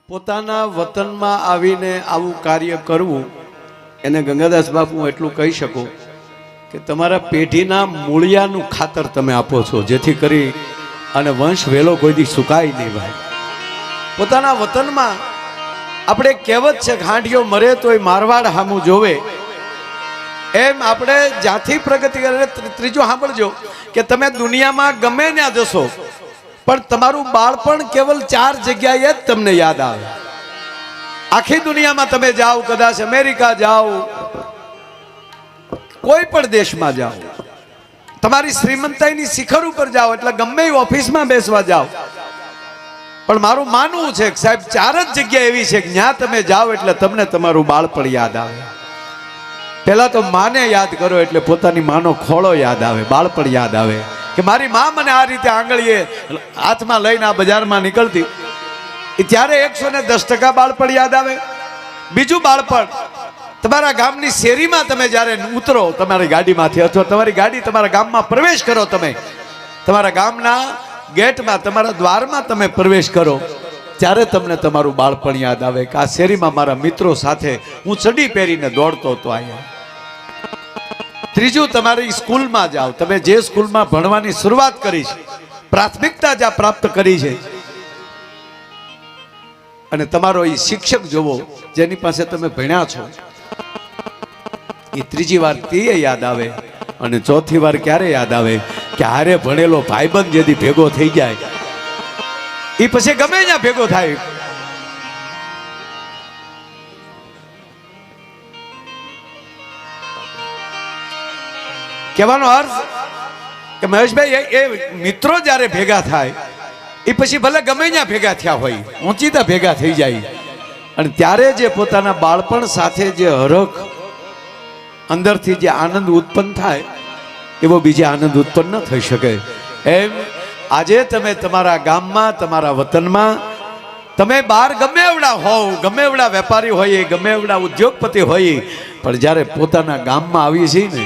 પોતાના વતનમાં આવીને આવું કાર્ય કરવું એને ગંગાદાસ બાપુ હું એટલું કહી શકું કે તમારા પેઢીના મૂળિયાનું ખાતર તમે આપો છો, જેથી કરી અને વંશ વેલો કોઈ દી સુકાય નહીં. ભાઈ, પોતાના વતનમાં આપણે કહેવત છે હાંડિયો મરે તોય મારવાડ હામું જોવે, એમ આપણે જ્યાંથી પ્રગતિ કરે. ત્રીજું સાંભળજો કે તમે દુનિયામાં ગમે ત્યાં જશો પણ તમારું બાળપણ કેવલ 4 જગ્યાએ જ તમને યાદ આવે. આખી દુનિયામાં તમે જાઓ, કદાચ અમેરિકા જાઓ, કોઈ પણ દેશમાં જાઓ, તમારી શ્રીમંતાઈની શિખર ઉપર જાઓ, એટલે ગમે એ ઓફિસમાં બેસવા જાઓ, પણ મારું માનવું છે કે સાહેબ 4 જ જગ્યા એવી છે કે જ્યાં તમે જાઓ એટલે તમને તમારું બાળપણ યાદ આવે. પહેલા તો માને યાદ કરો એટલે પોતાની માનો ખોળો યાદ આવે, બાળપણ યાદ આવે કે મારી મા મને આ રીતે આંગળીએ હાથમાં લઈને આ બજારમાં નીકળતી, ત્યારે 110% બાળપણ યાદ આવે. બીજું બાળપણ તમારા ગામની શેરીમાં તમે જ્યારે ઉતરો તમારી ગાડીમાંથી, અથવા તમારી ગાડી તમારા ગામમાં પ્રવેશ કરો, તમે તમારા ગામના ગેટમાં તમારા દ્વારમાં તમે પ્રવેશ કરો, ત્યારે તમને તમારું બાળપણ યાદ આવે કે આ શેરીમાં મારા મિત્રો સાથે હું ચડી પહેરીને દોડતો હતો અહીંયા. ત્રીજું, તમારી સ્કૂલમાં જાઓ, તમે જે સ્કૂલમાં ભણવાની શરૂઆત કરી છે, પ્રાથમિકતા જ્યાં પ્રાપ્ત કરી છે, અને તમારો એ શિક્ષક જોવો જેની પાસે તમે ભણ્યા છો, એ ત્રીજી વાર તે યાદ આવે. અને ચોથી વાર ક્યારે યાદ આવે કે હારે ભણેલો ભાઈબંધ જેથી ભેગો થઈ જાય, એ પછી ગમે ત્યાં ભેગો થાય. કહેવાનો અર્થ કે મહેશભાઈ, એ મિત્રો જ્યારે ભેગા થાય એ પછી ભલે ગમે ત્યાં ભેગા થયા હોય, ઊંચીતા ભેગા થઈ જાય, અને ત્યારે જે પોતાના બાળપણ સાથે જે હરખ અંદરથી જે આનંદ ઉત્પન્ન થાય એવો બીજે આનંદ ઉત્પન્ન ન થઈ શકે. એમ આજે તમે તમારા ગામમાં, તમારા વતનમાં, તમે બહાર ગમે એવડા હોવ, ગમે એવડા વેપારી હોય, ગમે એવડા ઉદ્યોગપતિ હોય, પણ જ્યારે પોતાના ગામમાં આવી છીએ ને,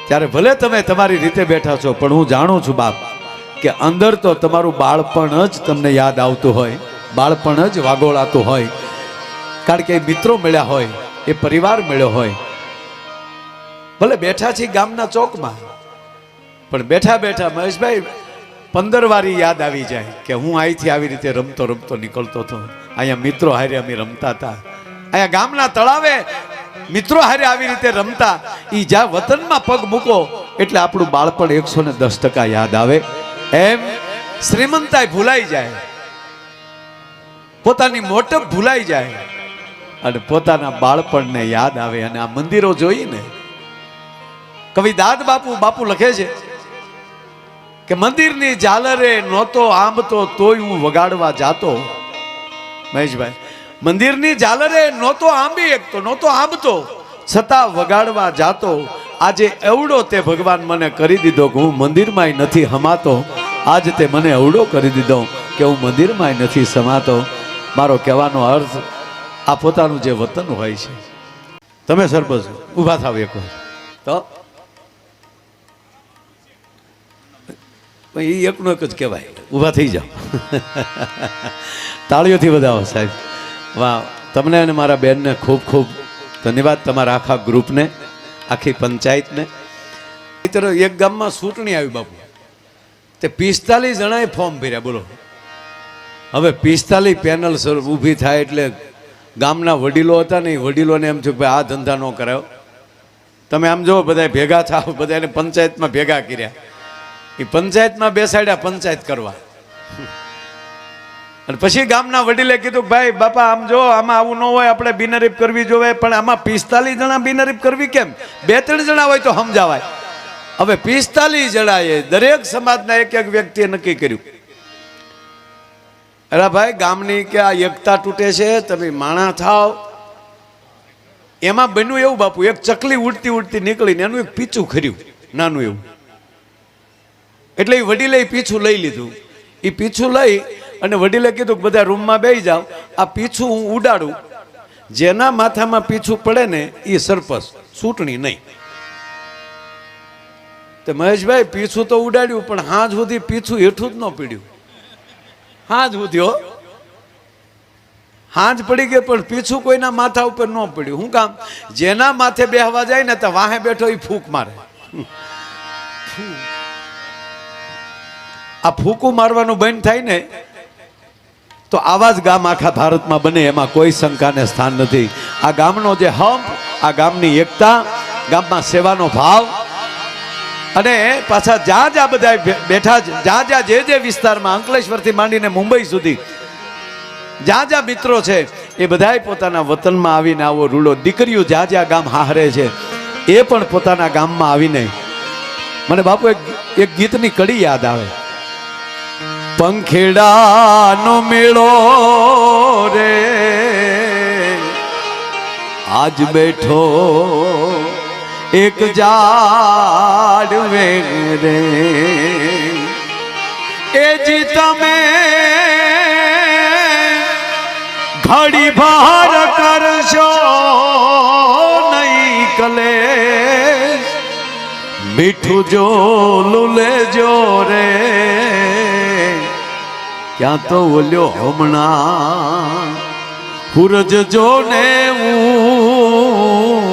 ત્યારે ભલે તમે તમારી રીતે બેઠા છો, પણ હું જાણું છું બાપ કે અંદર તો તમારું બાળપણ જ તમને યાદ આવતું હોય, બાળપણ જ વાગોળાતું હોય, કારણ કે એ મિત્રો મળ્યા હોય, એ પરિવાર મળ્યો હોય. ભલે બેઠા છીએ ગામના ચોકમાં, પણ બેઠા બેઠા મહેશભાઈ 15 વારી યાદ આવી જાય કે હું અહીંથી આવી રીતે રમતો રમતો નીકળતો હતો, અહીંયા મિત્રો હારે અમે રમતા હતા, અહીંયા ગામના તળાવે મિત્રો હારે આવી રીતે રમતા. એ જ્યાં વતનમાં પગ મૂકો એટલે આપણું બાળપણ 110% યાદ આવે. એમ શ્રીમંતાઈ ભૂલાઈ જાય, પોતાની મોટપ ભૂલાઈ જાય, અને પોતાના બાળપણને યાદ આવે. અને આ મંદિરો જોઈને કવિ દાદ બાપુ લખે છે કે મંદિરની ઝાલરે નહોતો આંબતો તોય હું વગાડવા જાતો. મહેશભાઈ, મંદિરની ઝાલરે નહોતો આંબી એકતો, નહોતો આંબતો, છતાં વગાડવા જાતો. આજે એવડો તે ભગવાન મને કરી દીધો કે હું મંદિરમાં નથી હમાતો. આજ તે મને એવડો કરી દીધો કે હું મંદિરમાં નથી સમાતો. મારો કહેવાનો અર્થ આ પોતાનું જે વતન હોય છે. તમે સરપંચ ઊભા થાવ એક વાર તો એ એકનો એક જ કહેવાય, ઊભા થઈ જાઓ. તાળીઓથી વધાવો સાહેબ. વાહ, તમને અને મારા બેનને ખૂબ ખૂબ ધન્યવાદ, તમારા આખા ગ્રુપને, આખી પંચાયતને. એક ગામમાં ચૂંટણી આવી બાપુ, તે 45 જણાએ ફોર્મ ભર્યા. બોલો, હવે 45 પેનલ ઊભી થાય એટલે ગામના વડીલો હતા ને, એ વડીલોને એમ થયું કે ભાઈ આ ધંધા ન કરાયો. તમે આમ જો બધા ભેગા થાવ, બધાને પંચાયતમાં ભેગા કર્યા, એ પંચાયતમાં બેસાડ્યા પંચાયત કરવા. અને પછી ગામના વડીલે કીધું ભાઈ બાપા આમ જો, આમાં આવું ન હોય, આપણે બિનહરીફ કરવી જોઈએ, પણ આમાં 45 જણા બિનહરીફ કરવી કેમ? 2-3 જણા હોય તો સમજાવાય. હવે 45 જણાએ દરેક સમાજના એક વ્યક્તિએ નક્કી કર્યું, અરે ભાઈ ગામની કે આ એકતા તૂટે છે, તમે માણા થાવ. એમાં બન્યું એવું બાપુ, એક ચકલી ઉડતી ઉડતી નીકળીને એનું એક પીછું ખર્યું નાનું એવું, એટલે એ વડીલે પીછું લઈ લીધું. એ પીછું લઈ અને વડીલે કીધું કે બધા રૂમમાં બેસી જાઓ, આ પીછું હું ઉડાડું, જેના માથામાં પીછું પડે ને એ સરપંચ, ચૂંટણી નહીં. તો મહેશભાઈ પીછું તો ઉડાડ્યું, પણ હાજ સુધી પીછું હેઠું જ ન પીડ્યું. હાજ સુધી હાંજ પડી ગઈ પણ પીછું કોઈના માથા ઉપર ન પડ્યું. શું કામ? જેના માથે બેહવા જાય ને તો વાહે બેઠો એ ફૂંક મારે. આ ફૂંકું મારવાનું બંધ થાય ને તો આવા જ ગામ આખા ભારતમાં બને, એમાં કોઈ શંકાને સ્થાન નથી. આ ગામનો જે હંપ, આ ગામની એકતા, ગામમાં સેવાનો ભાવ, અને પાછા જ્યાં જ્યાં બધા બેઠા, જ્યાં જ્યાં જે વિસ્તારમાં અંકલેશ્વરથી માંડીને મુંબઈ સુધી જ્યાં જ્યાં મિત્રો છે એ બધાય પોતાના વતનમાં આવીને આવો રૂડો, દીકરીઓ જ્યાં જ્યાં ગામ હારે છે એ પણ પોતાના ગામમાં આવીને, મને બાપુ એક ગીતની કડી યાદ આવે. પંખેડાનો મેળો રે આજ બેઠો એક ઝાડ રે એ જી તમે ઘડી ભાર કરશો નહીં કલેશ, મીઠું જો લેજો રે ક્યાં તો ઓલ્યો હમણાં હુરજ જો ને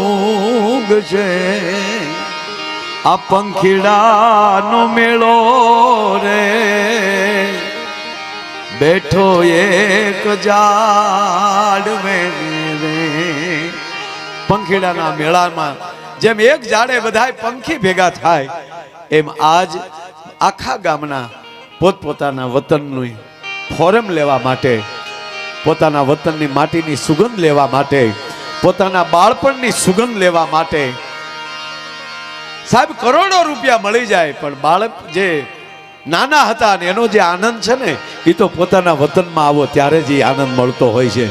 ઊંઘશે. આ પંખીડાનો મેળો રે બેઠો એક ઝાડ રે. પંખીડાના મેળામાં જેમ એક ઝાડે બધાય પંખી ભેગા થાય, એમ આજ આખા ગામના પોતપોતાના વતનનું ફોરમ લેવા માટે, પોતાના વતનની માટીની સુગંધ લેવા માટે, પોતાના બાળપણની સુગંધ લેવા માટે, સાહેબ કરોડો રૂપિયા મળી જાય પણ બાળક જે નાના હતા ને એનો જે આનંદ છે ને એ તો પોતાના વતનમાં આવો ત્યારે જ આનંદ મળતો હોય છે.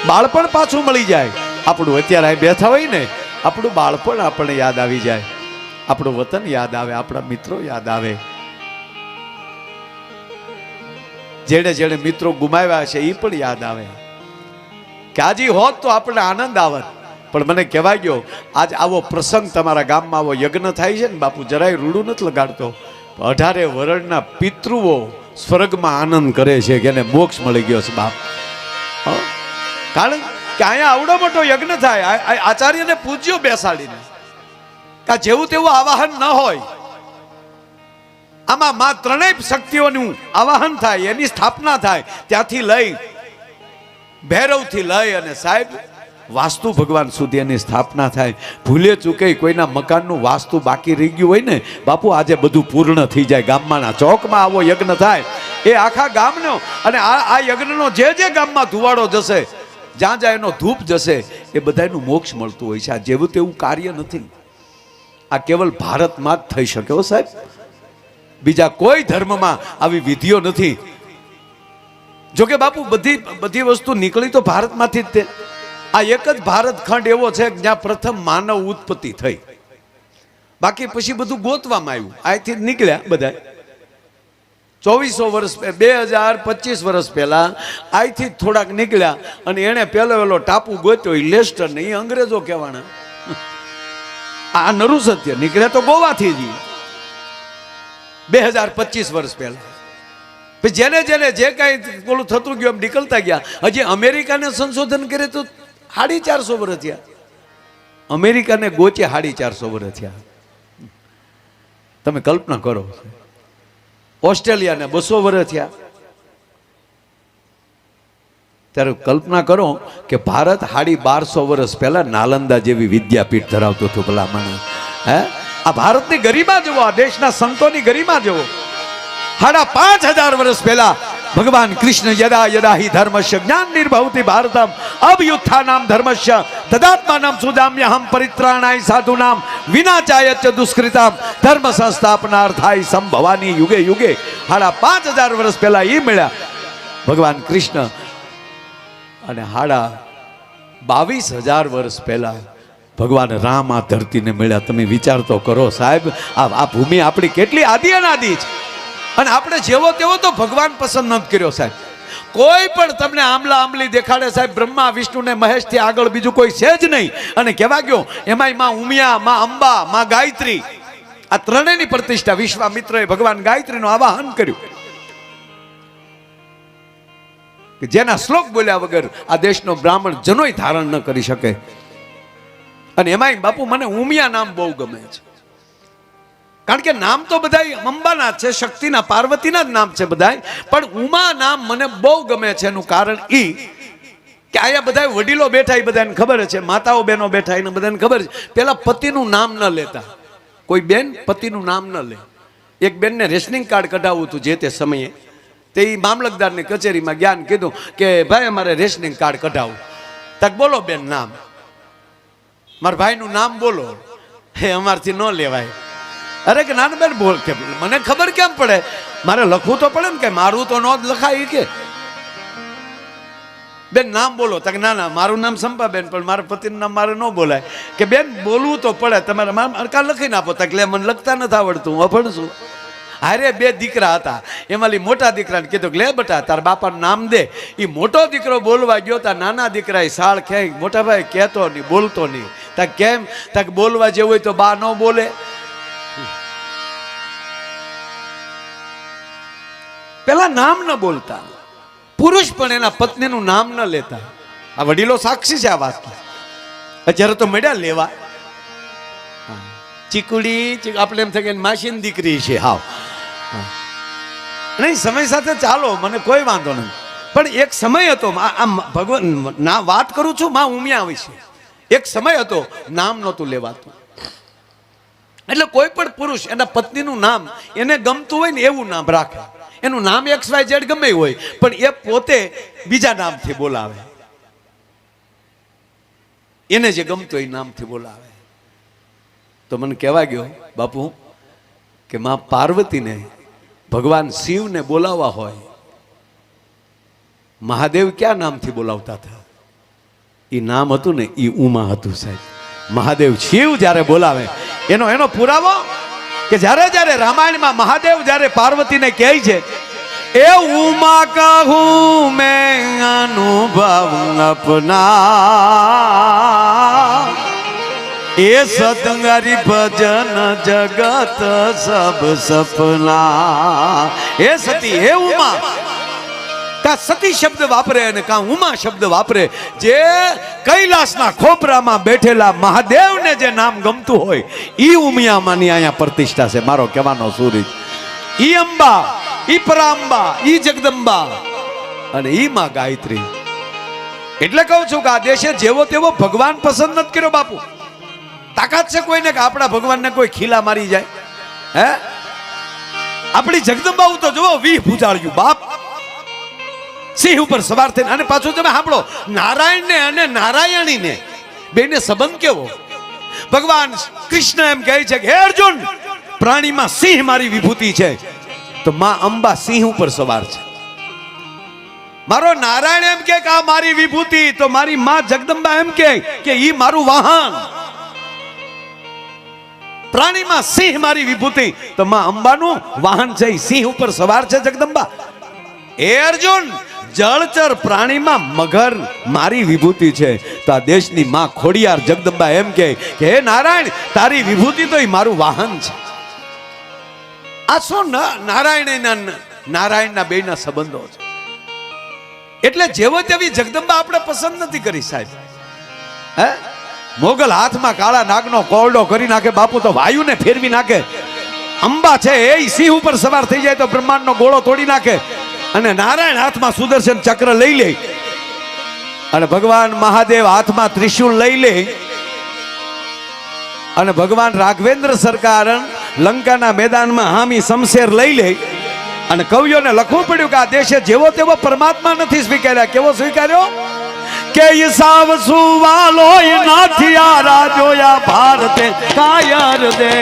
બાળપણ પાછું મળી જાય. આપણું અત્યારે અહીં બેઠા હોય ને, આપણું બાળપણ આપણને યાદ આવી જાય, આપણું વતન યાદ આવે, આપણા મિત્રો યાદ આવે. જેણે જેણે મિત્રો ગુમાવ્યા છે એ પણ યાદ આવે કે આજે હોત તો આપણને આનંદ આવત. પણ મને કહેવાય ગયો આજ આવો પ્રસંગ તમારા ગામમાં આવો યજ્ઞ થાય છે ને બાપુ, જરાય રૂડું નથી લગાડતો. 18 વર્ષના પિતૃઓ સ્વર્ગમાં આનંદ કરે છે કે એને મોક્ષ મળી ગયો છે બાપ. કારણ કે અહીંયા આવડો મોટો યજ્ઞ થાય, આચાર્યને પૂજ્યો બેસાડીને, કે જેવું તેવું આવાહન ન હોય. આમાં માં ત્રણેય શક્તિઓનું આવાહન થાય, એની સ્થાપના થાય. ત્યાંથી લઈ ભૈરવથી લઈ અને સાહેબ વાસ્તુ ભગવાન સુધી એની સ્થાપના થાય. ભૂલે ચૂકે કોઈના મકાનનું વાસ્તુ બાકી રહી ગયું હોય ને બાપુ, આજે બધું પૂર્ણ થઈ જાય. ગામમાંના ચોકમાં આવો યજ્ઞ થાય એ આખા ગામનો, અને આ યજ્ઞનો જે ગામમાં ધુવાડો જશે, જ્યાં જ્યાં એનો ધૂપ જશે, એ બધાનું મોક્ષ મળતું હોય છે. આ જેવું તેવું કાર્ય નથી. આ કેવલ ભારતમાં જ થઈ શકે હો સાહેબ, બીજા કોઈ ધર્મમાં આવી વિધિઓ નથી. જોકે બાપુ બધી વસ્તુ નીકળી તો ભારતમાંથી જ. આ એક જ ભારત ખંડ એવો છે જ્યાં પ્રથમ માનવ ઉત્પત્તિ થઈ. બાકી પછી બધું ગોતવામાં આવ્યું. અહીંથી નીકળ્યા બધા 2400 વર્ષ 2025 વર્ષ પહેલા અહીંથી થોડાક નીકળ્યા અને એને પેલો ટાપુ ગોત્યો લેસ્ટર ને, એ અંગ્રેજો કહેવાના. આ નરું સત્ય નીકળ્યા તો ગોવાથી જ 2025 વર્ષ પહેલા. પછી જેને જે કાંઈ પેલું થતું ગયું એમ નીકળતા ગયા. હજી અમેરિકાને સંશોધન કરે તો 450 વર્ષ થયા. અમેરિકાને ગોચે 450 વર્ષ થયા. તમે કલ્પના કરો. ઓસ્ટ્રેલિયાને 200 વર્ષ થયા. ત્યારે કલ્પના કરો કે ભારત 1250 વર્ષ પહેલા નાલંદા જેવી વિદ્યાપીઠ ધરાવતો હતો. ભલા માણસ, હે, આ ભારતની ગરિમા જુઓ, આ દેશના સંતોની ગરિમા જુઓ. 5500 વર્ષ પહેલા ભગવાન કૃષ્ણ યદા યદા હિ ધર્મસ્ય જ્ઞાન નિર્ભવતિ ભારતમ અભયુત્થાનામ ધર્મસ્ય તદાત્માનામ સુદામ્યહમ પરિત્રાણાય સાધુનામ વિનાચાયચ દુષ્કૃતામ ધર્મ સંસ્થાપનાર્થાય સંભવાની યુગે યુગે. 5500 વર્ષ પહેલા એ મળ્યા ભગવાન કૃષ્ણ, અને 22,000 વર્ષ પહેલા ભગવાન રામ આ ધરતીને મળ્યા. તમે વિચાર તો કરો સાહેબ, આ ભૂમિ આપણી કેટલી આદિ અનાદિ છે, અને આપણે જેવો તેવો તો ભગવાન પસંદ નથી કર્યો સાહેબ. કોઈ પણ તમને આમલા આમલી દેખાડે સાહેબ, બ્રહ્મા વિષ્ણુ ને મહેશ થી આગળ બીજું કોઈ છે જ નહીં. અને કહેવા ગયો એમાંય માં ઉમિયા, માં અંબા, માં ગાયત્રી, આ ત્રણેયની પ્રતિષ્ઠા વિશ્વામિત્રએ ભગવાન ગાયત્રીનું આવાહન કર્યું. કે જેના શ્લોક બોલ્યા વગર આ દેશનો બ્રાહ્મણ જનોય ધારણ ન કરી શકે. અને એમાંય બાપુ મને ઉમિયા નામ બહુ ગમે છે, કારણ કે નામ તો બધા અંબાના છે, શક્તિના, પાર્વતીના જ નામ છે બધા, પણ ઉમા નામ મને બહુ ગમે છે. એનું કારણ ઈ કે અહીંયા બધા વડીલો બેઠા, એ બધાને ખબર છે, માતાઓ બહેનો બેઠા, એને બધાને ખબર છે, પેલા પતિનું નામ ન લેતા. કોઈ બેન પતિનું નામ ન લે. એક બેનને રેશનિંગ કાર્ડ કઢાવવું હતું જે તે સમયે, તે મામલતદારની કચેરીમાં જ્ઞાન કીધું કે ભાઈ અમારે રેશનિંગ કાર્ડ કઢાવવું. તક બોલો બેન નામ, મારા ભાઈનું નામ બોલો. હે અમારથી ન લેવાય. અરે કે નાના બેન બોલ, કે મને ખબર કેમ પડે, મારે લખવું તો પડે ને, કે મારું તો ન લખાય. કે બેન નામ બોલો. તક ના ના મારું નામ સંપાબેન, પણ મારા પતિનું નામ મારે ન બોલાય. કે બેન બોલવું તો પડે, તમારે અડકા લખીને આપો. તક લે મને લખતા નથી આવડતું, હું અભણ છું. હારે બે દીકરા હતા, એમાં મોટા દીકરાને કીધું કે લે બેટા તાર બાપાનું નામ દે. એ મોટો દીકરો બોલવા ગયો, તા નાના દીકરાએ સાળ ખેંચ, મોટા ભાઈ કહેતો નહીં, બોલતો નહીં. તક કેમ? તક બોલવા જેવું હોય તો બા ન બોલે. પેલા નામ ન બોલતા, પુરુષ પણ એના પત્નીનું નામ ન લેતા. આ વડીલો સાક્ષી છે આ વાત. અત્યારે તો મળ્યા લેવા, ચીકુડી, આપણે એમ થાય માસીની દીકરી છે. હાવ નહીં, સમય સાથે ચાલો, મને કોઈ વાંધો નથી. પણ એક સમય હતો, આમ ભગવાન ના વાત કરું છું, માં ઉમિયા આવી છે. એક સમય હતો નામ નહોતું લેવાતું. એટલે કોઈ પણ પુરુષ એના પત્નીનું નામ એને ગમતું હોય ને એવું નામ રાખે. એનું નામ XYZ ગમે હોય, પણ એ પોતે બીજા નામથી બોલાવે. એને જે ગમતું એ નામથી બોલાવે. તો મને કહેવા ગયો બાપુ કે માં પાર્વતીને ભગવાન શિવને બોલાવવા હોય, મહાદેવ ક્યાં નામથી બોલાવતા હતા? એ નામ હતું ને એ ઉમા હતું સાહેબ. મહાદેવ શિવ જ્યારે બોલાવે એનો પુરાવો કે જ્યારે રામાયણમાં મહાદેવ જ્યારે પાર્વતીને કહે છે, એ ઉમા કહું મેં અનુભવ અપના, એ સતંગારી ભજન જગત સબ સપના. એ સતી, હે ઉમા. કા સતી શબ્દ વાપરે અને કા ઉમા શબ્દ વાપરે. જે કૈલાસના ખોપરામાં બેઠેલા મહાદેવને જે નામ ગમતું હોય ઈ ઉમિયામાંની અહીંયા પ્રતિષ્ઠા છે. મારો કહેવાનો સૂરજ ઈ અંબા, ઈ પરાંબા, ઈ જગદંબા અને ઈ માં ગાયત્રી. એટલે કહું છું કે આ દેશે જેવો તેવો ભગવાન પસંદ નથી કર્યો બાપુ. તાકાત છે કોઈને કે આપણા ભગવાનને કોઈ ખીલા મારી જાય? હે, આપણી જગદંબા તો જુઓ, 20 ભુજાળ્યું બાપ, સિંહ ઉપર સવાર થઈને. અને પાછું તમે સાંભળો, નારાયણને અને નારાયણીને બેને સંબંધ કેવો? ભગવાન કૃષ્ણ એમ કહે છે કે હે અર્જુન, પ્રાણીમાં સિંહ મારી વિભૂતિ છે, તો માં અંબા સિંહ ઉપર સવાર છે. મારો નારાયણ એમ કે આ મારી વિભૂતિ, તો મારી માં જગદંબા એમ કે ઈ મારું વાહન. પ્રાણીમાં સિંહ મારી વિભૂતિ, તો માં અંબાનું વાહન છે, સિંહ ઉપર સવાર છે જગદંબા. એ અર્જુન, જળચર પ્રાણીમાં મગર મારી વિભૂતિ છે, તો આ દેશની માં ખોડિયાર જગદંબા એમ કે હે નારાયણ, તારી વિભૂતિ તો એ મારું વાહન છે. આ શું નારાયણના બેના સંબંધો છે. એટલે જેવો તેવી જગદંબા આપણે પસંદ નથી કરી સાહેબ. હે, મોગલ હાથમાં કાળા નાગનો કોરડો કરી નાખે બાપુ, તો વાયુને ફેરવી નાખે. અંબા છે એ સિંહ ઉપર સવાર થઈ જાય તો બ્રહ્માંડનો ગોળો તોડી નાખે. અને નારાયણ હાથમાં સુદર્શન ચક્ર લઈ લે, અને ભગવાન મહાદેવ હાથમાં ત્રિશુલ લઈ લે, અને ભગવાન રાઘવેન્દ્ર સરકાર લંકાના મેદાનમાં હામી શમશેર લઈ લે. અને કવિઓને લખવું પડ્યું કે આ દેશે જેવો તેવો પરમાત્મા નથી સ્વીકાર્યા. કેવો સ્વીકાર્યો? કે ઈસાવ સુવાલો નાથિયા રાજોયા ભારતે કાયર દે.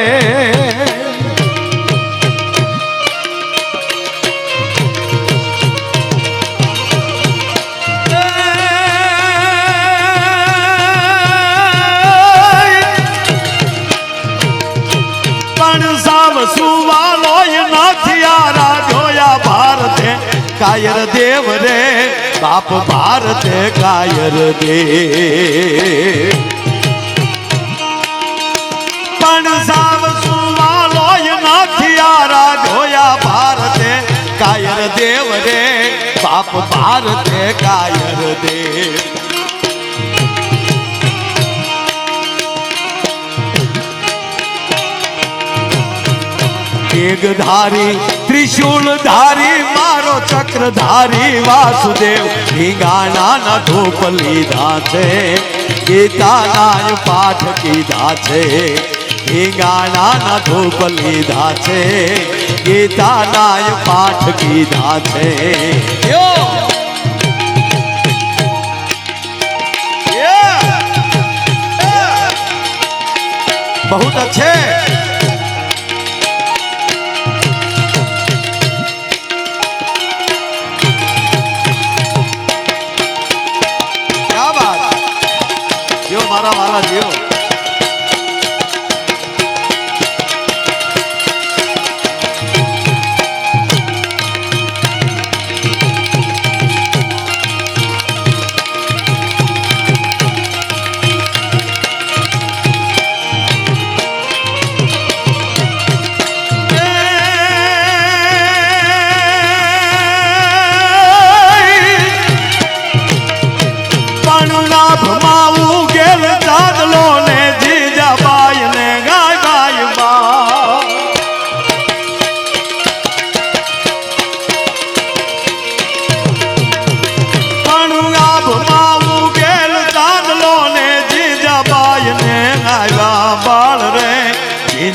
સુવાલો નાથિયા રાજોયા ભારતે કાયર દેવ રે, બાપ ભારતે કાયર દે. પણ સાવ સુવાલો નાથિયા રાજોયા ભારતે કાયર દેવ રે, બાપ ભારતે કાયર દેવ ધારી ત્રિશૂળ ધારી મારો ચક્રધારી વાસુદેવ હિંગાણા ના ધૂપ લીધા છે ગીતાના પાઠ કીધા છે હિંગાણા ના ધૂપ લીધા છે ગીતાના પાઠ કીધા છે बहुत अच्छे મારા વાલા જીઓ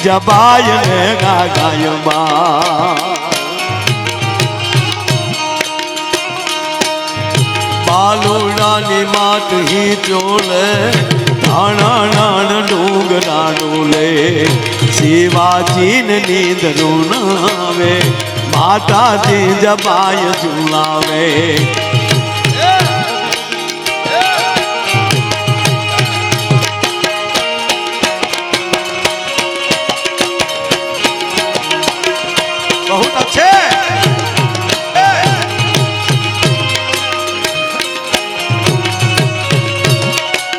જબાય ને ગાયમાં બાલુડાની માત હી ચોલે ધાણા નાન ડુંગરા ડોલે શિવાજીને નીંદરું નાવે માતાજી જબાય ઝુલાવે बहुत अच्छे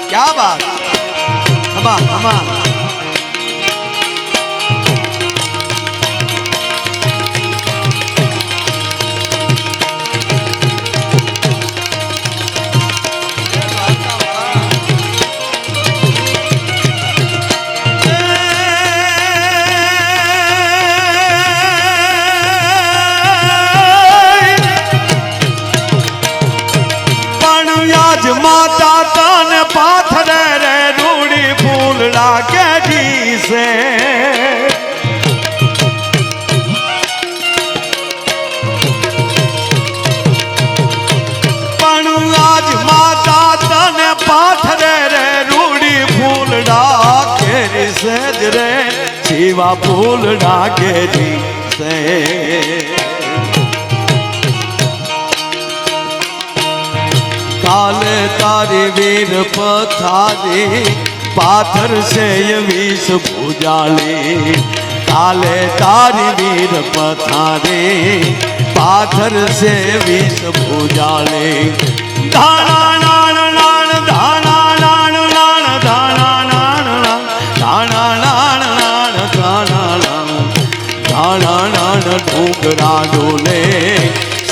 क्या बात हमा हमा माता तन पाथरे रे रूड़ी फूलड़ा के जी से पण आज माता तन पाथरे रे रूड़ी फूलड़ा के से रे शिवा फूलड़ा के जी से काले तारी वीर पथारी पाथर से ये विष भुजाली काले तारी वीर पथारी पाथर से विष भुजाली धाना नान नान धाना नान नान धाना नान नान धाना नान नान धाना नान धाना नान डूंगरा डोले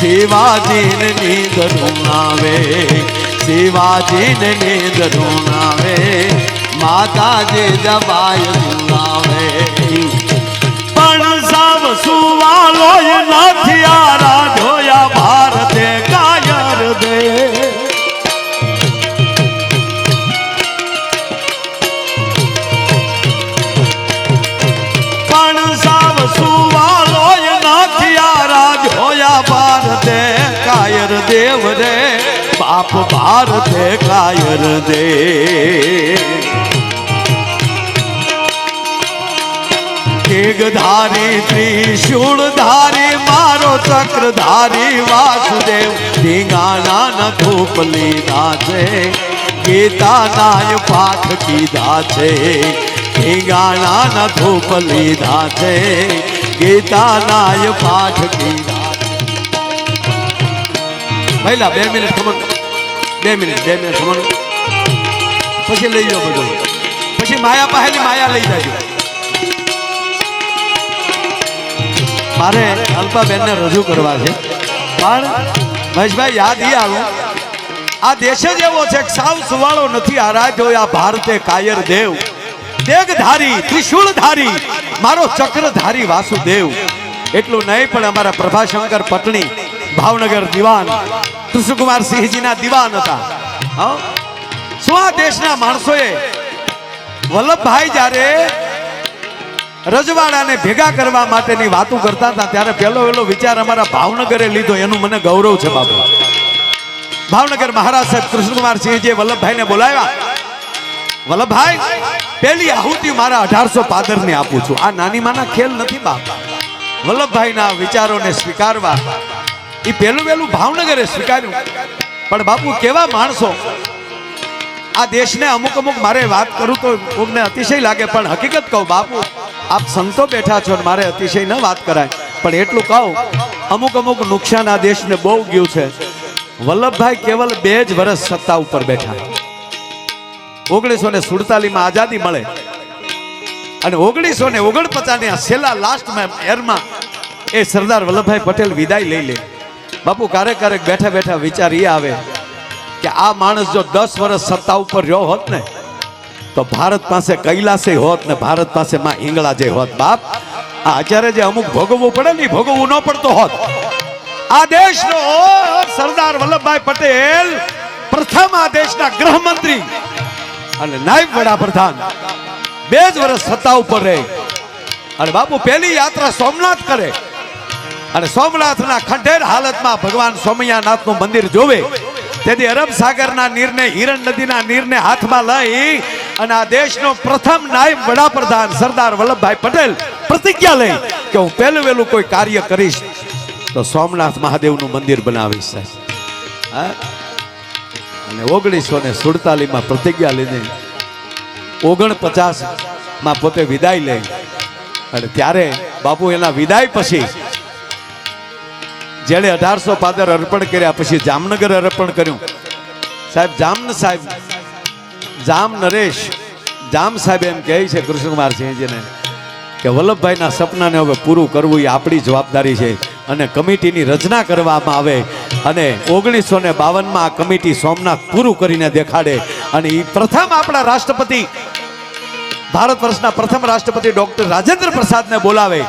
शिवाजी ने नींद रूनावे शिवाजी ने नींद रूनावे माता जी जबाय झुलावे पण सब सुवालो ये नाथियारा धोया भारते कायर दे पण सब सुवालो ये नाथियारा धोया भारते कायर देव रे बाप भारते कायर दे धारी त्रिशूलधारी मारो चक्रधारी वासुदेव ढींगाना न धूप लीधा छे गीता नाय पाठ कीधा छे ढींगाना न धूप लीधा छे गीता नाय पाठ कीधा પહેલા 2 મિનિટ ખબર 2 મિનિટ ખબર પછી લઈ જાઓ બધું પછી માયા પાસેની માયા લઈ જાજો મારે અલ્પાબેનને રજૂ કરવા છે પણ મહેશભાઈ યાદ ઈ આવું આ દેશ જ એવો છે કે સાવ સુવાળો નથી આરાધ્યો આ ભારતે કાયર દેવ દેગધારી ત્રિશૂળધારી મારો ચક્રધારી વાસુદેવ એટલું નહીં પણ અમારા પ્રભાશંકર પટણી ભાવનગર દીવાન કૃષ્ણકુમાર સિંહજીના દીવાન હતા શું આ દેશના માણસોએ વલ્લભભાઈ જ્યારે રજવાડાને ભેગા કરવા માટેની વાતો કરતા હતા ત્યારે પહેલો વિચાર અમારા ભાવનગરે લીધો એનું મને ગૌરવ છે બાપુ ભાવનગર મહારાજ સાહેબ કૃષ્ણકુમાર સિંહજીએ વલ્લભભાઈને બોલાવ્યા વલ્લભભાઈ પહેલી આહુતિ મારા 1800 પાદરને આપું છું આ નાની માના ખેલ નથી બાપ વલ્લભભાઈના વિચારોને સ્વીકારવા એ પહેલું ભાવનગરે સ્વીકાર્યું પણ બાપુ કેવા માણસો આ દેશને અમુક મારે વાત કરું તો કોઈને અતિશય લાગે પણ હકીકત કહું બાપુ આપ સંતો બેઠા છો મારે અતિશય ન વાત કરાય પણ એટલું કહું અમુક નુકસાન આ દેશને બહુ ગયું છે વલ્લભભાઈ કેવલ 2 જ વર્ષ સત્તા ઉપર બેઠા 1947 માં આઝાદી મળે અને 1949 છેલ્લા લાસ્ટ એરમાં એ સરદાર વલ્લભભાઈ પટેલ વિદાય લઈ લે બાપુ ક્યારેક બેઠા વિચાર એ આવે કે આ માણસ જો 10 વર્ષ સત્તા ઉપર રહ્યો હોત ને તો ભારત પાસે કૈલાસે હોત ને ભારત પાસે માં હિંગળા જે હોત બાપ આ અત્યારે જે અમુક ભોગવવું પડે ને ભોગવવું ન પડતો હોત આ દેશનો સરદાર વલ્લભભાઈ પટેલ પ્રથમ આ દેશના ગૃહમંત્રી અને નાયબ વડાપ્રધાન 2 જ વર્ષ સત્તા ઉપર રહે અને બાપુ પહેલી યાત્રા સોમનાથ કરે અને સોમનાથના ખંડેર હાલતમાં ભગવાન સોમૈયાનાથનું મંદિર જોવે તેથી અરબ સાગરના નીરને હિરણ નદીના નીરને હાથમાં લઈ અને આ દેશનો પ્રથમ નાયબ વડાપ્રધાન સરદાર વલ્લભભાઈ પટેલ પ્રતિજ્ઞા લઈ કે હું પહેલું કોઈ કાર્ય કરીશ તો સોમનાથ મહાદેવનું મંદિર બનાવીશ અને 1947 માં પ્રતિજ્ઞા લઈને 49 માં પોતે વિદાય લે અને ત્યારે બાપુ એના વિદાય પછી જેણે 1800 પાદર અર્પણ કર્યા પછી જામનગર અર્પણ કર્યું સાહેબ જામ નરેશ જામ સાહેબ એમ કહે છે કૃષ્ણકુમાર સિંહજીને કે વલ્લભભાઈના સપનાને હવે પૂરું કરવું એ આપણી જવાબદારી છે અને કમિટીની રચના કરવામાં આવે અને 1952 માં આ કમિટી સોમનાથ પૂરું કરીને દેખાડે અને એ પ્રથમ આપણા રાષ્ટ્રપતિ ભારત વર્ષના પ્રથમ રાષ્ટ્રપતિ ડોક્ટર રાજેન્દ્ર પ્રસાદને બોલાવે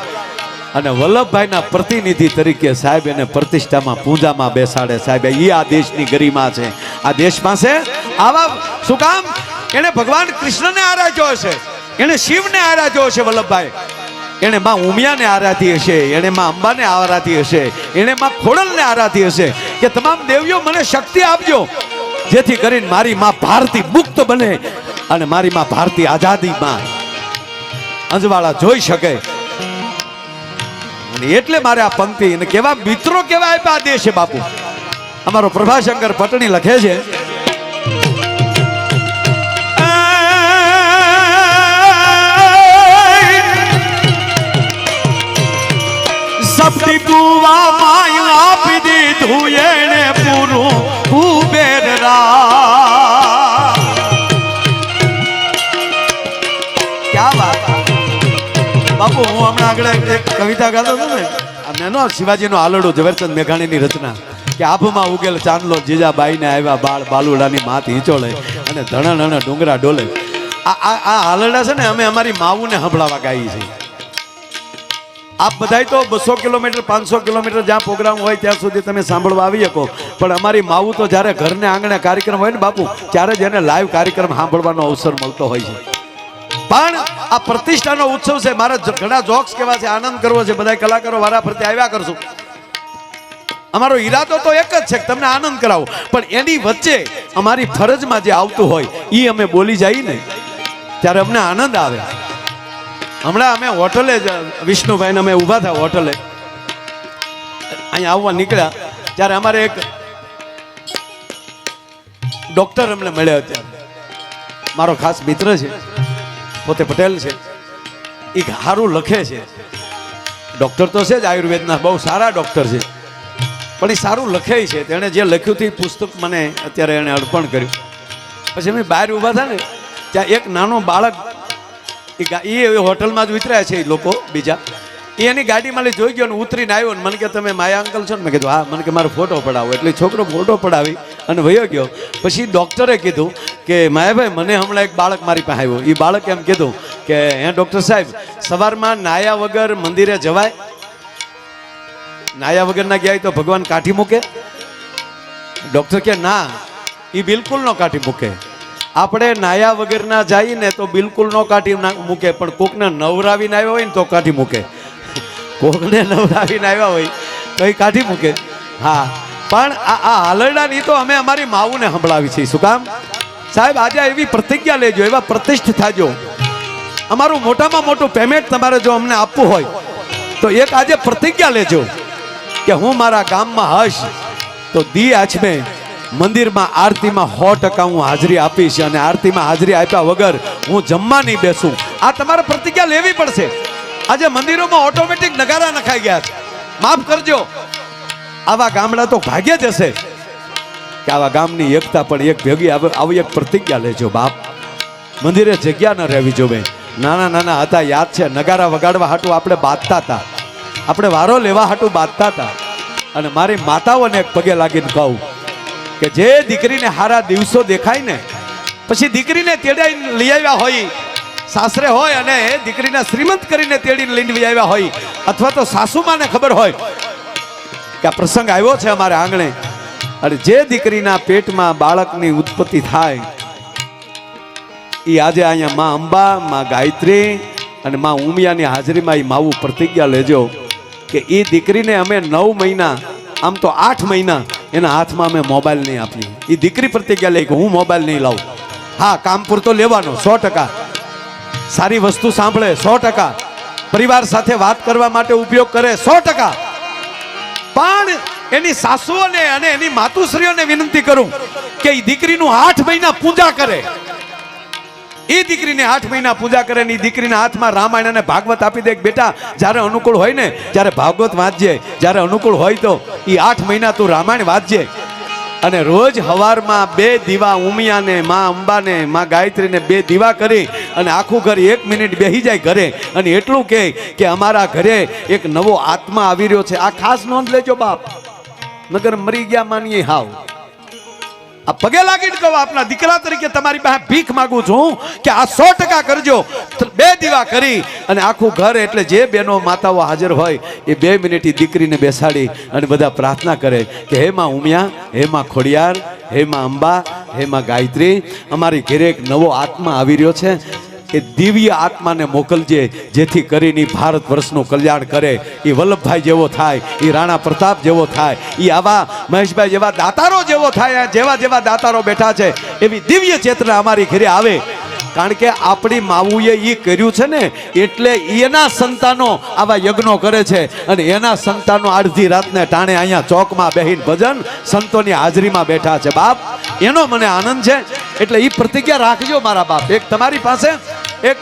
અને વલ્લભભાઈના પ્રતિનિધિ તરીકે સાહેબ એને પ્રતિષ્ઠામાં પૂજામાં બેસાડે સાહેબ એ આ દેશની ગરિમા છે આ દેશ પાસે આવા શું કામ એને ભગવાન કૃષ્ણને આરાધ્યો હશે એને શિવને આરાધ્યો હશે વલ્લભભાઈ એને માં ઉમિયાને આરાધી હશે એને માં અંબાને આરાધી હશે એને માં ખોડલને આરાધી હશે કે તમામ દેવીઓ મને શક્તિ આપજો જેથી કરીને મારી માં ભારતી મુક્ત બને અને મારી માં ભારતી આઝાદીમાં અંજવાળા જોઈ શકે અને એટલે મારે આ પંક્તિ અને કેવા મિત્રો કેવા આપ્યા આ દેશે બાપુ અમારો પ્રભાશંકર પટણી લખે છે સપટી કુવા માય આપી દીધું એને પૂરું કુબેર રા ક્યા વાત બાપુ હું હમણાં આગળ એક કવિતા ગાતો હતો ને મેનો શિવાજીનો આલડો ઝવેરચંદ મેઘાણીની રચના કે આભમાં ઉગેલ ચાંદલો જીજાબાઈને આવ્યા બાળ બાલુડાની માત હિંચોળે અને ધણા ડુંગરા ડોલે આ આલડા છે ને અમે અમારી માવુને સંભળાવા ગાઈ છે આપ બધાય તો 200 કિલોમીટર 500 કિલોમીટર જ્યાં પ્રોગ્રામ હોય ત્યાં સુધી તમે સાંભળવા આવી શકો પણ અમારી માવું તો જ્યારે ઘરને આંગણે કાર્યક્રમ હોય ને બાપુ ત્યારે જ એને લાઈવ કાર્યક્રમ સાંભળવાનો અવસર મળતો હોય છે પણ આ પ્રતિષ્ઠાનો ઉત્સવ છે મારા ઘણા જોક્સ કેવા છે આનંદ કરવો છે બધા કલાકારો વારા ફરતે આવ્યા કરશું અમારો ઈરાદો તો એક જ છે કે તમને આનંદ કરાવો પણ એની વચ્ચે અમારી ફરજમાં જે આવતું હોય એ અમે બોલી જઈએ ને ત્યારે અમને આનંદ આવે હમણાં અમે હોટલે વિષ્ણુભાઈને અમે ઊભા થયા હોટલે અહીંયા આવવા નીકળ્યા ત્યારે અમારે એક ડોક્ટર અમને મળ્યા અત્યારે મારો ખાસ મિત્ર છે પોતે પટેલ છે એ સારું લખે છે ડોક્ટર તો છે જ આયુર્વેદના બહુ સારા ડોક્ટર છે પણ એ સારું લખે છે તેણે જે લખ્યું હતું એ પુસ્તક મને અત્યારે એણે અર્પણ કર્યું પછી અમે બહાર ઊભા હતા ને ત્યાં એક નાનો બાળક એ હોટલમાં જ વિતરાયા છે એ લોકો બીજા એ એની ગાડીમાં લઈ જોઈ ગયો ને ઉતરીને આવ્યો ને મને કે તમે માયા અંકલ છો ને? મેં કીધું હા. મને કે મારો ફોટો પડાવો. એટલે છોકરો ફોટો પડાવી અને વયો ગયો. પછી ડૉક્ટરે કીધું કે માયાભાઈ મને હમણાં એક બાળક મારી પાસે આવ્યો. એ બાળક એમ કીધું કે હે ડૉક્ટર સાહેબ, સવારમાં નાયા વગર મંદિરે જવાય? નાયા વગર ના ગયા તો ભગવાન કાઢી મૂકે? ડૉક્ટર કે ના, એ બિલકુલ ન કાઢી મૂકે. આપણે નાયા વગરના જઈએ ને તો બિલકુલ ન કાઢી મૂકે, પણ કોકને નવરાવીને આવ્યા હોય ને તો કાઢી મૂકે. કોકને નવરાવીને આવ્યા હોય તો એ કાઢી મૂકે. હા, પણ આ હાલરડાની તો અમે અમારી માવુને સંભળાવી છે. શું કામ સાહેબ? આજે એવી પ્રતિજ્ઞા લેજો, એવા પ્રતિષ્ઠિત થાજો. અમારું મોટામાં મોટું પેમેન્ટ તમારે જો અમને આપવું હોય તો એક આજે પ્રતિજ્ઞા લેજો કે હું મારા ગામમાં હશ તો દી આછમે મંદિરમાં આરતીમાં 100% હું હાજરી આપીશ, અને આરતીમાં હાજરી આપ્યા વગર હું જમવા નહીં બેસું. આ તમારે પ્રતિજ્ઞા લેવી પડશે. આજે મંદિરોમાં ઓટોમેટિક નગારા નખાઈ ગયા છે. માફ કરજો, આવા ગામડા તો ભાગ્ય જ હશે કે આવા ગામની એકતા પણ એક ભેગી આવી એક પ્રતિજ્ઞા લેજો બાપ. મંદિરે જગ્યા ન રહેવી જોવે. નાના નાના હતા યાદ છે, નગારા વગાડવા હાટું આપણે બાંધતા હતા, આપણે વારો લેવા હાટું બાંધતા હતા. અને મારી માતાઓને એક પગે લાગીને કહું કે જે દીકરીને હારા દિવસો દેખાય ને, પછી દીકરીને તેડાઈને લઈ આવ્યા હોય, સાસરે હોય અને દીકરીને શ્રીમંત કરીને તેડીને લઈને લઈ આવ્યા હોય, અથવા તો સાસુમાને ખબર હોય કે આ પ્રસંગ આવ્યો છે અમારે આંગણે, અને જે દીકરીના પેટમાં બાળકની ઉત્પત્તિ થાય એ આજે અહીંયા માં અંબા, માં ગાયત્રી અને માં ઉમિયાની હાજરીમાં એ માવું પ્રતિજ્ઞા લેજો કે એ દીકરીને અમે 9 મહિના, આમ તો 8 મહિના એના હાથમાં અમે મોબાઈલ નહીં આપીએ. એ દીકરી પ્રતિજ્ઞા લે કે હું મોબાઈલ નહીં લાવું. હા, કામ પૂરતો લેવાનો 100%, સારી વસ્તુ સાંભળે 100%, પરિવાર સાથે વાત કરવા માટે ઉપયોગ કરે 100%. પણ એની સાસુઓને અને એની માતુશ્રીઓને વિનંતી કરું કે એ દીકરીનું 8 મહિના પૂજા કરે. એ દીકરીને 8 મહિના પૂજા કરે ને એ દીકરીના હાથમાં રામાયણ અને ભાગવત આપી દે. બેટા, જ્યારે અનુકૂળ હોય ને ત્યારે ભાગવત વાંચજે, જ્યારે અનુકૂળ હોય તો એ 8 મહિના તું રામાયણ વાંચજે. અને રોજ હવારમાં 2 દીવા ઉમિયાને, માં અંબાને, માં ગાયત્રીને 2 દીવા કરી અને આખું ઘર 1 મિનિટ બેસી જાય ઘરે, અને એટલું કહે કે અમારા ઘરે એક નવો આત્મા આવી રહ્યો છે. આ ખાસ નોંધ લેજો બાપ, નગર મરી ગયા માનીએ હાવ. આ પગે લાગીને કહો, આપના દીકરા તરીકે તમારી પાસે ભીખ માંગુ છું કે આ 100% કરજો. 2 દીવા કરી અને આખું ઘર, એટલે જે બહેનો માતાઓ હાજર હોય એ 2 મિનિટ દીકરીને બેસાડી અને બધા પ્રાર્થના કરે કે હે માં ઉમિયા, હે માં ખોડિયાર, હે માં અંબા, હે માં ગાયત્રી, અમારી ઘરે એક નવો આત્મા આવી રહ્યો છે, એ દિવ્ય આત્માને મોકલજે જેથી કરીને ભારત વર્ષનું કલ્યાણ કરે. એ વલ્લભભાઈ જેવો થાય, એ રાણા પ્રતાપ જેવો થાય, એ આવા મહેશભાઈ જેવા દાતારો જેવો થાય. જેવા જેવા દાતારો બેઠા છે એવી દિવ્ય ચેતના અમારી ઘરે આવે. કારણ કે આપણી માવુએ એ કર્યું છે ને, એટલે એના સંતાનો આવા યજ્ઞો કરે છે, અને એના સંતાનો અડધી રાતને ટાણે અહીંયા ચોકમાં બેહીને ભજન સંતોની હાજરીમાં બેઠા છે બાપ. એનો મને આનંદ છે. એટલે એ પ્રતિજ્ઞા રાખજો મારા બાપ. એક તમારી પાસે એક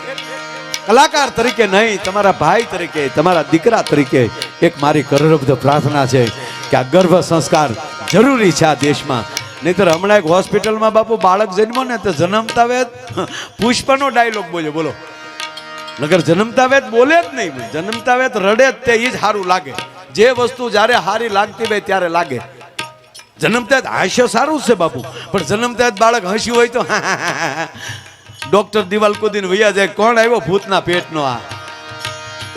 કલાકાર તરીકે નહીં, તમારા ભાઈ તરીકે, તમારા દીકરા તરીકે એક મારી કરબદ્ધ પ્રાર્થના છે કે આ ગર્ભ સંસ્કાર જરૂરી છે આ દેશમાં. નહીતર હમણાં એક હોસ્પિટલમાં બાપુ બાળક જન્મો ને તો જન્મતા વેત પુષ્પનો ડાયલોગ બોલ્યો, બોલો, નગર જન્મતા વેત બોલે જ નહીં, જન્મતા વેત રડે જ, તે એ જ સારું લાગે. જે વસ્તુ જ્યારે સારી લાગતી હોય ત્યારે લાગે. જન્મતા હાસ્ય સારું છે બાપુ, પણ જન્મતા બાળક હસ્યું હોય તો ડોક્ટર દિવાલ કુદીને વૈયા જાય, કોણ આવ્યો ભૂતના પેટનો આ.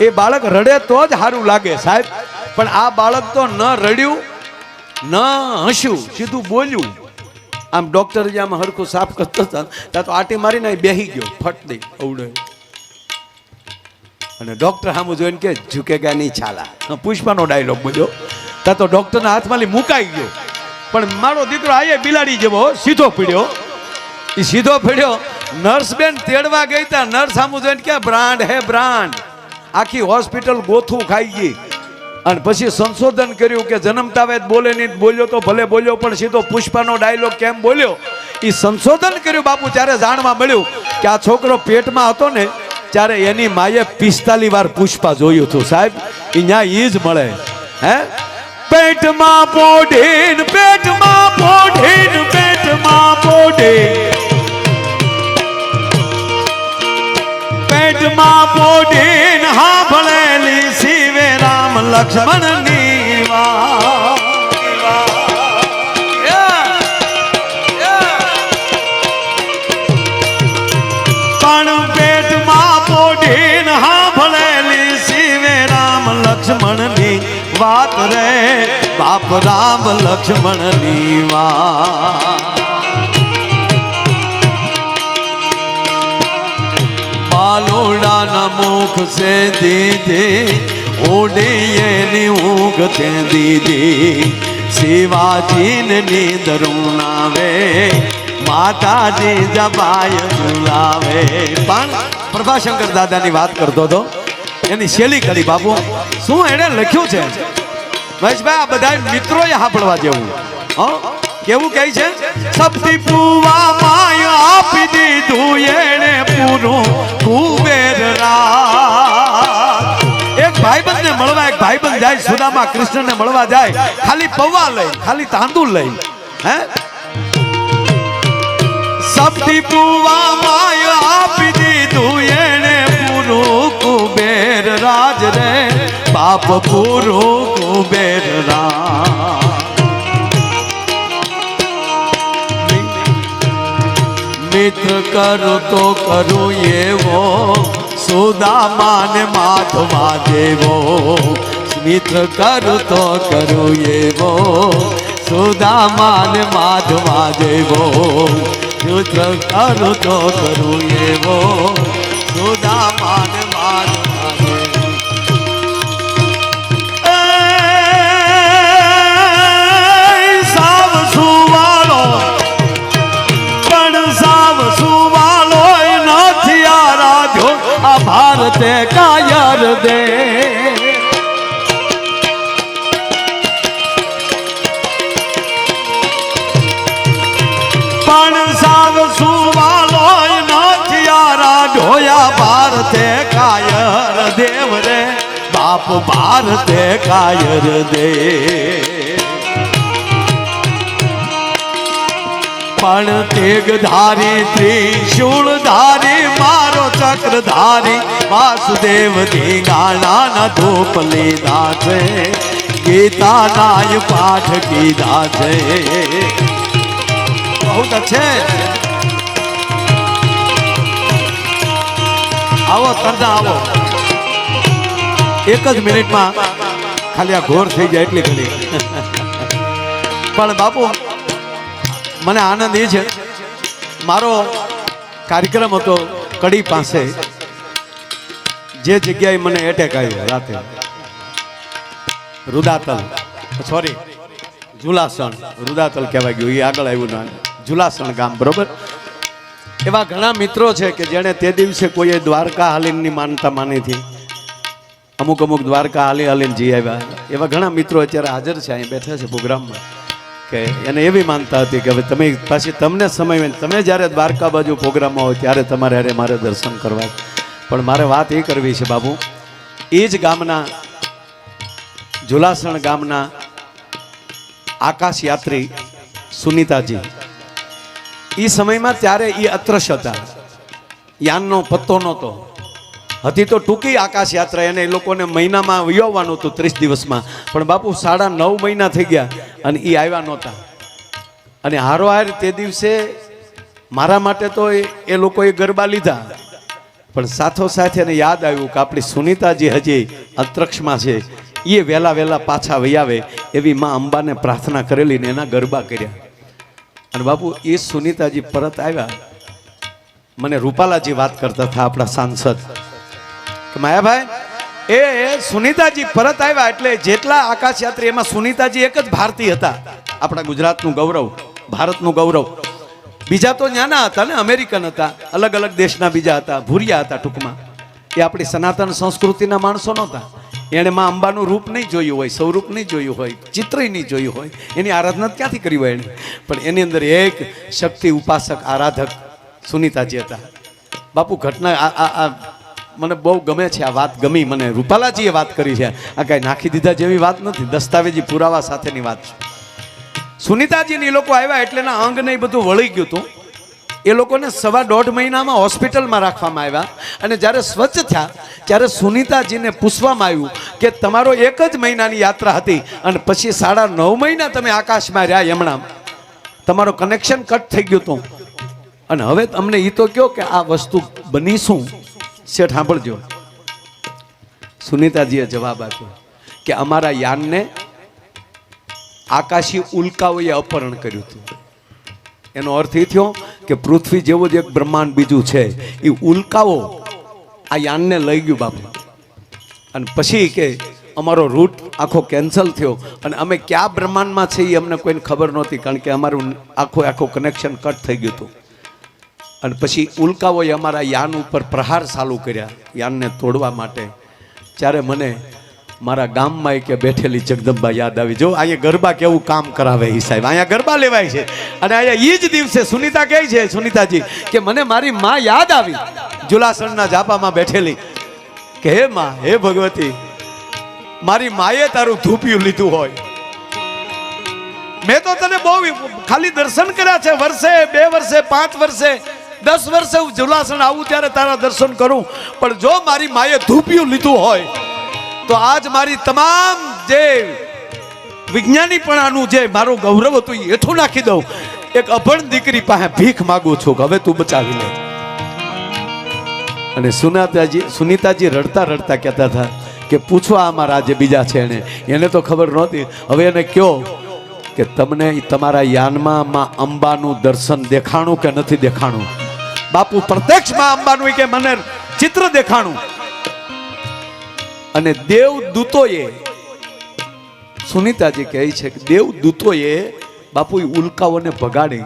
એ બાળક રડે તો જ સારું લાગે સાહેબ. પણ આ બાળક તો ન રડ્યું ન હસ્યું, સીધું બોલ્યું. આમ ડોક્ટર જે આમ હરખું સાફ કરતો હતા ત્યાં તો આટી મારીને બેહી ગયો ફટ દઈ અવડે, અને ડોક્ટર સામું જોઈને કે ઝુકેગા નહીં છાલા. પુષ્પાનો ડાયલોગ બોલ્યો ત્યાં તો ડોક્ટરના હાથમાં મુકાઈ ગયો. પણ મારો દીકરો આયે બિલાડી જેવો સીધો પીડ્યો. એ સીધો પીડ્યો. નર્સ બેન તેડવા ગઈ તા, નર્સ સામું જોઈને કે બ્રાન્ડ હે બ્રાન્ડ. આખી હોસ્પિટલ ગોથું ખાઈ ગઈ. અને પછી સંશોધન કર્યું કે જન્મતા વેત બોલે નહીં, બોલ્યો તો ભલે બોલ્યો પણ સીધો પુષ્પાનો ડાયલોગ કેમ બોલ્યો. એ સંશોધન કર્યું બાપુ, ત્યારે જાણવા મળ્યું કે આ છોકરો પેટમાં હતો ને ત્યારે એની માએ 45 વાર પુષ્પા જોયું હતું સાહેબ. અહીંયા ઈ જ મળે. હે પેટમાં પોઢીન, પેટમાં પોઢીન, પેટમાં પોઢીન, પેટમાં પોઢીન હા ભળેલી શિવ લક્ષ્મણની પણ પેટમાં પોઢીન સાંભળેલી શિવે રામ લક્ષ્મણની વાત રે બાપ રામ લક્ષ્મણની વાત બાલોડાના મુખ સે દીધી ઓડીએની ઊંઘ તે દીધી શિવાજીને નીંદરું નાવે માતાજી જબાય ઝુલાવે પણ પ્રભાશંકર દાદાની વાત કરતો હતો એની શૈલી કરી બાપુ શું એણે લખ્યું છે મહેશભાઈ આ બધા મિત્રોએ સાંભળવા જેવું કેવું કહે છે સપતી પૂવા માય આપી દીધું એણે પૂરું કુબેર રાત એક ભાઈબંધને મળવા એક ભાઈબંધ જાય સુદામા કૃષ્ણને મળવા જાય ખાલી પૌવા લઈ ખાલી તાંદુલ લઈ હે સપતી પૂવા માય આપી દીધું એણે પૂરું કુબેર રાજ રે બાપ પૂરું કુબેર રાજ મિત્ર કરું તો કરું એવો સુદામાને માથવા દેવો મિત્ર કરું તો કરું એવો સુદામાને માથવા દેવો મિત્ર કરું તો કરું એવો સુદામાને માથવા દેવો સાવ સુવાળો ભારતે કાયર દે પણ સાવ સુવાલો નાથિયારા ઢોયા ભારતે કાયર દેવ રે બાપ ભારતે કાયર દે પણ તેગ ધારી ત્રિશૂળ ધારી મારો ચક્ર ધારી વાસુદેવ ધી ગાણા ધૂપ લીધા છે ગીતા નાય પાઠ કીધા છે બહુ છે આવો તરદા આવો એક જ મિનિટમાં ખાલી આ ઘોર થઈ જાય એટલી ઘણી પણ બાપુ મને આનંદ એ છે મારો કાર્યક્રમ હતો કડી પાસે જે જગ્યાએ મને એટેક આવ્યો રાતે રુદાતલ સોરી ઝુલાસણ રુદાતલ કહેવાય ગયું એ આગળ આવ્યું ના ઝુલાસણ ગામ બરોબર એવા ઘણા મિત્રો છે કે જેણે તે દિવસે કોઈએ દ્વારકા હાલીની માનતા માની હતી અમુક દ્વારકા હાલીને જી આવ્યા એવા ઘણા મિત્રો અત્યારે હાજર છે અહીં બેઠા છે પ્રોગ્રામમાં કે એને એવી માનતા હતી કે હવે તમે પાછી તમને સમય હોય તમે જ્યારે દ્વારકા બાજુ પ્રોગ્રામમાં હોય ત્યારે તમારે અરે મારે દર્શન કરવા પણ મારે વાત એ કરવી છે બાબુ એ જ ગામના ઝુલાસણ ગામના આકાશ યાત્રી સુનીતાજી એ સમયમાં ત્યારે એ અદ્રશ્ય હતા યાનનો પત્તો નહોતો હતી તો ટૂંકી આકાશ યાત્રા એને એ લોકોને મહિનામાં વયોવાનું હતું 30 દિવસમાં પણ બાપુ 9.5 મહિના થઈ ગયા અને એ આવ્યા નહોતા અને હારોહાર તે દિવસે મારા માટે તો એ લોકોએ ગરબા લીધા પણ સાથોસાથ એને યાદ આવ્યું કે આપણી સુનીતાજી હજી અંતરિક્ષમાં છે એ વહેલા પાછા વહી આવે એવી માં અંબાને પ્રાર્થના કરેલી ને એના ગરબા કર્યા અને બાપુ એ સુનીતાજી પરત આવ્યા મને રૂપાલાજી વાત કરતા હતા આપણા સાંસદ કે માયાભાઈ એ સુનીતાજી પરત આવ્યા એટલે જેટલા આકાશ યાત્રી એમાં સુનીતાજી એક જ ભારતીય હતા આપણા ગુજરાતનું ગૌરવ ભારતનું ગૌરવ બીજા તો ન્યાના હતા ને અમેરિકન હતા અલગ અલગ દેશના બીજા હતા ભૂરિયા હતા ટૂંકમાં એ આપણી સનાતન સંસ્કૃતિના માણસો નહોતા એણે માં અંબાનું રૂપ નહીં જોયું હોય સ્વરૂપ નહીં જોયું હોય ચિત્ર નહીં જોયું હોય એની આરાધના ક્યાંથી કરી હોય એણે પણ એની અંદર એક શક્તિ ઉપાસક આરાધક સુનીતાજી હતા બાપુ ઘટના આ મને બહુ ગમે છે આ વાત ગમી મને રૂપાલાજીએ વાત કરી છે આ કાંઈ નાખી દીધા જેવી વાત નથી દસ્તાવેજી પુરાવા સાથેની વાત છે સુનીતાજીને એ લોકો આવ્યા એટલે એના અંગ ને બધું વળી ગયું હતું એ લોકોને 1.5 મહિનામાં હોસ્પિટલમાં રાખવામાં આવ્યા અને જ્યારે સ્વચ્છ થયા ત્યારે સુનીતાજીને પૂછવામાં આવ્યું કે તમારો 1 જ મહિનાની યાત્રા હતી અને પછી 9.5 મહિના તમે આકાશમાં રહ્યા, એમણા તમારો કનેક્શન કટ થઈ ગયું હતું. અને હવે તમને એ તો કહો કે આ વસ્તુ બની શું? શેઠ સાંભળજો, સુનીતાજીએ જવાબ આપ્યો કે અમારા યાનને આકાશી ઉલ્કાઓએ અપહરણ કર્યું હતું. એનો અર્થ એ થયો કે પૃથ્વી જેવો જ એક બ્રહ્માંડ બીજું છે, એ ઉલ્કાઓ આ યાનને લઈ ગયું બાપુ. અને પછી કે અમારો રૂટ આખો કેન્સલ થયો અને અમે કયા બ્રહ્માંડમાં છે એ અમને કોઈને ખબર નહોતી, કારણ કે અમારું આખું કનેક્શન કટ થઈ ગયું હતું. અને પછી ઉલ્કાઓએ અમારા યાન ઉપર પ્રહાર ચાલુ કર્યા યાનને તોડવા માટે. ત્યારે મને મારા ગામમાં કે બેઠેલી જગદંબા યાદ આવી. જો અહીંયા ગરબા કેવું કામ કરાવે એ સાહેબ, અહીંયા ગરબા લેવાય છે. અને અહીંયા એ જ દિવસે સુનીતા કહે છે, સુનીતાજી કે મને મારી માં યાદ આવી, જુલાસણના ઝાપામાં બેઠેલી, કે હે માં, હે ભગવતી, મારી માએ તારું ધૂપિયું લીધું હોય. મેં તો તને બહુ ખાલી દર્શન કર્યા છે, વર્ષે 2 વર્ષે 5 વર્ષે 10 વર્ષે હું જુલાસણ આવું ત્યારે તારા દર્શન કરું, પણ જો મારી માએ ધૂપિયું લીધું હોય તો આજ મારી તમામ જે વિજ્ઞાનીપણાનું જે મારું ગૌરવ હતું એ હેઠું નાખી દઉં. એક અભણ દીકરી પાસે ભીખ માગું છું કે હવે તું બચાવી લે. અને સુનીતાજી રડતા રડતા કહેતા હતા કે પૂછવા અમારા જે બીજા છે એને તો ખબર નહોતી. હવે એને કહો કે તમને તમારા યાનમાં માં અંબાનું દર્શન દેખાણું કે નથી દેખાણું? બાપુ પ્રત્યક્ષ માં અંબાનું કે મને ચિત્ર દેખાણું. અને દેવદૂતોએ, સુનીતાજી કહે છે કે દેવદૂતોએ બાપુ ઉલ્કાઓને ભગાડી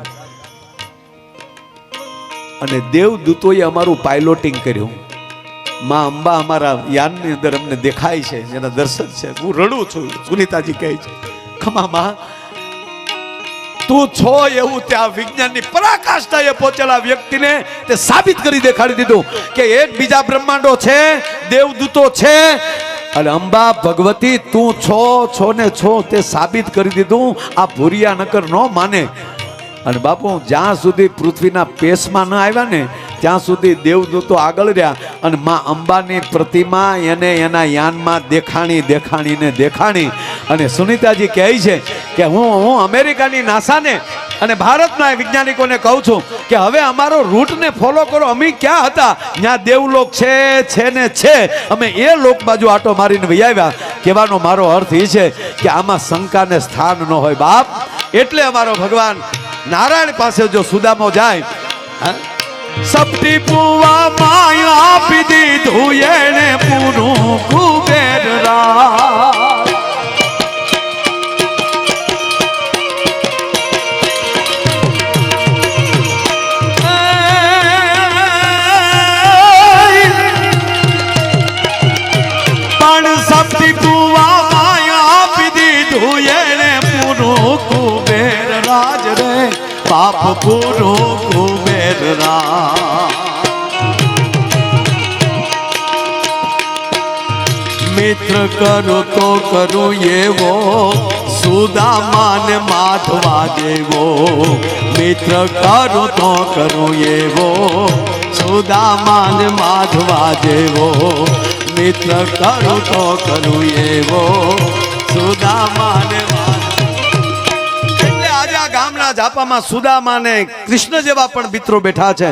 અને દેવદૂતોએ અમારું પાયલોટિંગ કર્યું. માં અંબા અમારા યાનની અંદર અમને દેખાય છે, એના દર્શન છે. હું રડું છું. સુનીતાજી કહે છે, ખમા માં, તું છો એવું ત્યાં વિજ્ઞાનની પરાકાષ્ઠાએ પહોંચેલા વ્યક્તિને તે સાબિત કરી દેખાડી દીધું કે એક બીજા બ્રહ્માંડો છે, દેવદૂતો છે, અને અંબા ભગવતી તું છો ને છો તે સાબિત કરી દીધું. આ ભૂરિયા નકર ન માને. અને બાપુ જ્યાં સુધી પૃથ્વીના પેશમાં ન આવ્યા ને ત્યાં સુધી દેવદૂતો આગળ રહ્યા અને માં અંબાની પ્રતિમા એને એના યાનમાં દેખાણી. અને સુનીતાજી કહે છે કે હું અમેરિકાની નાસાને અને ભારતના વૈજ્ઞાનિકોને કહું છું કે હવે અમારો રૂટને ફોલો કરો. અમે ક્યાં હતા? ત્યાં દેવલોક છે, અમે એ લોક બાજુ આટો મારીને વહી આવ્યા. કહેવાનો મારો અર્થ એ છે કે આમાં શંકાને સ્થાન ન હોય બાપ. એટલે અમારો ભગવાન નારાયણ પાસે જો સુદામો જાય, સપટી પુવા માયા આપી દીધું એને પૂરું કુબેર રા. પણ સપટી પુવા માયા આપી દીધું એને પૂરું કુબેર રાજ રે, પાપ પૂરું કુબેર રા. મિત્ર કરું તો કરું એવો સુદામાને માધવા જેવો. મિત્ર કરું તો કરું એવો સુદામાને માધવા જેવો. મિત્ર કરું તો કરું એવો સુદામાને. એટલે આજે આ ગામના ઝાપામાં સુદામાને કૃષ્ણ જેવા પણ મિત્રો બેઠા છે,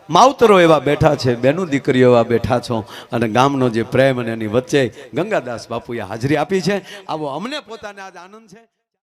માવતરો એવા બેઠા છે, બેનું દીકરીઓ એવા બેઠા છો. અને ગામનો જે પ્રેમ અને એની વચ્ચે ગંગાદાસ બાપુએ હાજરી આપી છે. આવો અમને પોતાને આજ આનંદ છે.